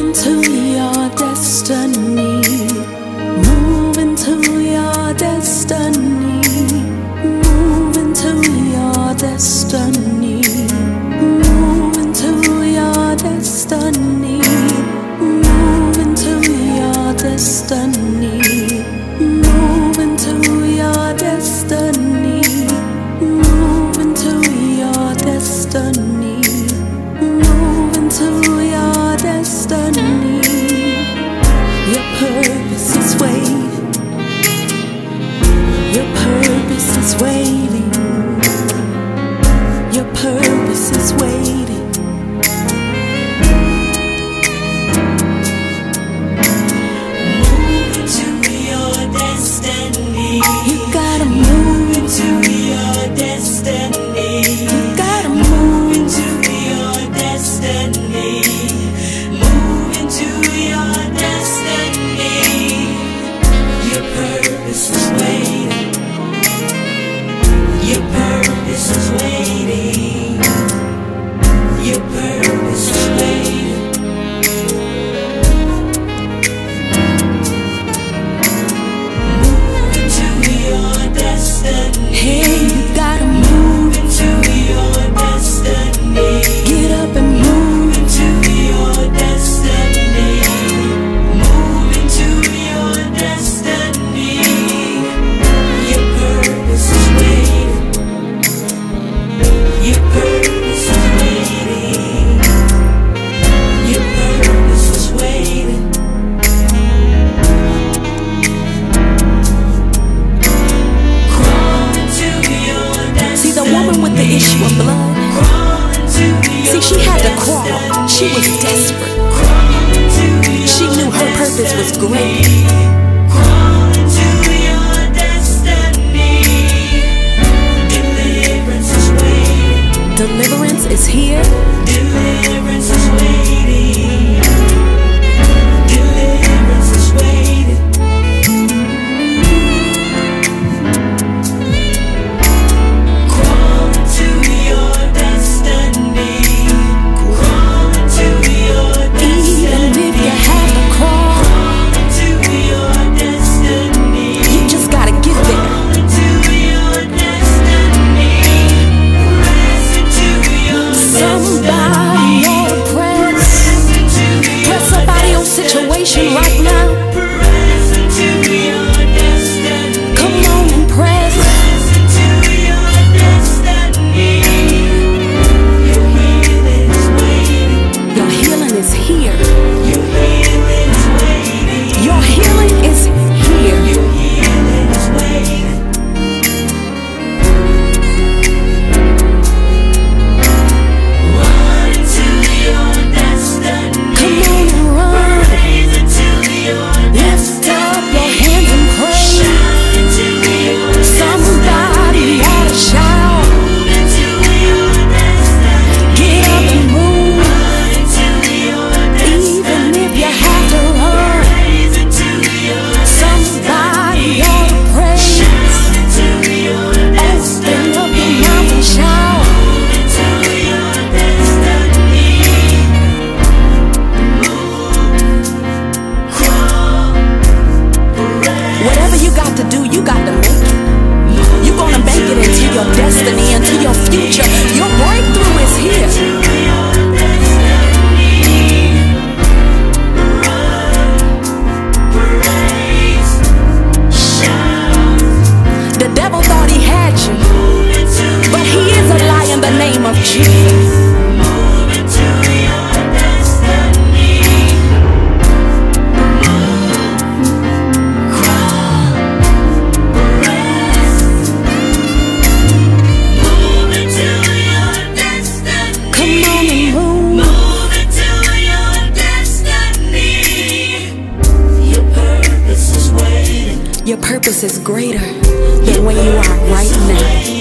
into your destiny. Move into your destiny. Move into your destiny. Move into your destiny. Move into your destiny. Move into your destiny. Move into your destiny. Move into your destiny. Your purpose is waiting. Your purpose is waiting. Your purpose is waiting. Move into your destiny. You gotta move into your destiny. You gotta move into your destiny. Move into your destiny. Your purpose is waiting. Your purpose is waiting. Your purpose is waiting. Move into your destiny. Hey, you gotta move into your destiny. Get up and move into your destiny. Move into your destiny. Your purpose is waiting. Your purpose is waiting. Your purpose is waiting. Crawl into your destiny. See the woman with the issue of blood? Crawl into your See, she had to crawl. She was desperate. She knew her purpose was great. Crawl into your destiny. Deliverance is waiting. Deliverance is here. Deliverance is waiting. Deliverance is waiting. Crawl into your destiny. Crawl into your destiny. Even if you have to crawl, Crawl into your destiny. you just gotta get there. Crawl into your destiny. Press into your Somebody ought to press. Press somebody on situation right now. Press into your destiny. Come on and press. Press into your destiny. Your healing is waiting. Your healing is here. Your healing is waiting. Your healing is here. Your healing is waiting. Run into your destiny. Come on and run. Praise into your Lift destiny. up your hands and praise. Shout into your Somebody ought to shout. Move into your destiny. Get up and move. Run into your destiny. Even if you have to run. Praise into your Somebody ought to praise. Shout into your destiny. Open up your mouth and shout. Move into your destiny. Move, crawl, press. Whatever you got to do, you got to make it. You're gonna make it into your destiny, into your future. Your breakthrough is here. To your destiny. Run, praise, shout. The devil thought he had you, Move into but he is a lie in the name of Jesus. Move into your destiny. Move, crawl, press. Move into your destiny. Come on and move. Move into your destiny. Your purpose is waiting. Your purpose is greater than where you are right now.